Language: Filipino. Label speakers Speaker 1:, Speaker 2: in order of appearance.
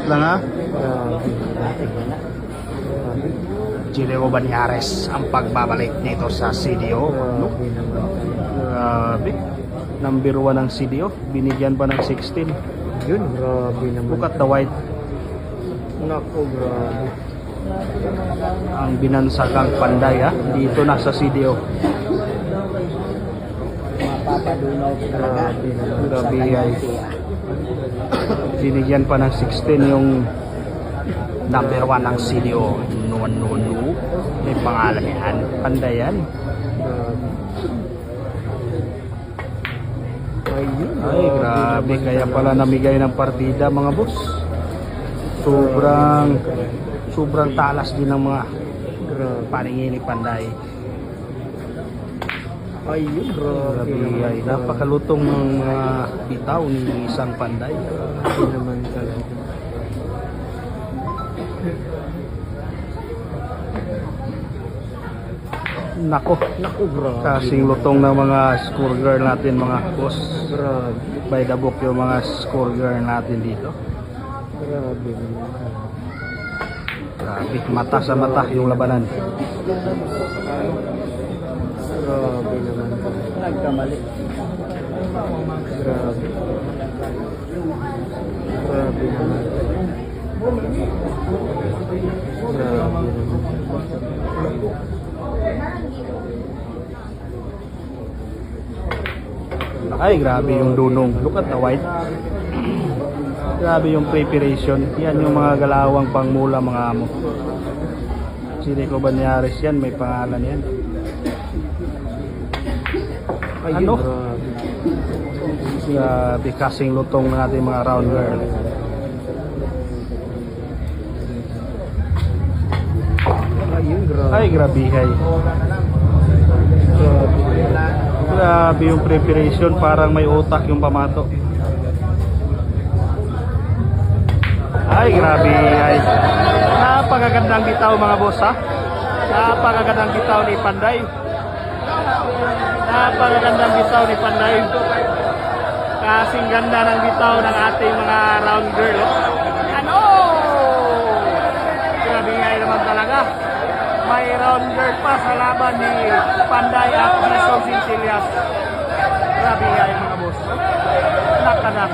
Speaker 1: lang ha.
Speaker 2: Grabe.
Speaker 1: Julio Banyares ang pagbabalik nito sa CDO.
Speaker 2: Grabe naman.
Speaker 1: Grabe. Number 1 ang CDO. Binigyan pa ng 16.
Speaker 2: Yun, grabe naman.
Speaker 1: Look at the white.
Speaker 2: Naku, grabe.
Speaker 1: Ang binansagang Panday ha. Dito na sa CDO.
Speaker 2: Grabe naman.
Speaker 1: Grabe guys. Binigyan pa ng 16 yung number 1 ng CDO. No. May pangalan yan. Panday yan.
Speaker 2: Grabe. Ayun,
Speaker 1: Ay, grabe. Kaya pala namigay ng partida mga boss. Sobrang talas din ng mga
Speaker 2: Grabe.
Speaker 1: paningin ni Panday.
Speaker 2: Ayun, grabe.
Speaker 1: Grabe ay napakalutong ng mga bitaw ni isang Panday.
Speaker 2: Grabe naman talaga.
Speaker 1: Nako,
Speaker 2: Naku, grabe.
Speaker 1: kasing lutong ng mga score girl natin mga boss.
Speaker 2: Grabe.
Speaker 1: By the book yung mga score girl natin dito.
Speaker 2: Grabe naman.
Speaker 1: Grabe, mata sa mata yung labanan.
Speaker 2: Grabe naman.
Speaker 1: Nagkamali.
Speaker 2: Grabe. Grabe naman. Grabe naman.
Speaker 1: Ay, grabe yung dunong. Look at the white. Grabe yung preparation. Yan yung mga galawang pangmula mga amo. Julio Banyares yan, may pangalan yan.
Speaker 2: Ayun,
Speaker 1: Ano?
Speaker 2: grabe.
Speaker 1: Grabe kasing lutong ng ating mga round girl.
Speaker 2: Ayun, grabe.
Speaker 1: Ay, grabe hay.
Speaker 2: Grabe.
Speaker 1: Grabe yung preparation, parang may utak yung pamato. Ay, grabe ay. Napakagandang bitaw mga boss ha. Napakagandang bitaw ni Panday. Napakagandang bitaw ni Panday. Kasing ganda ng bitaw ng ating mga round girl. Oh. Ano? Grabe nga naman talaga. May round girl pa sa laban ni Panday at Jason Centillas. Grabe nga mga boss. Oh. Nakanak.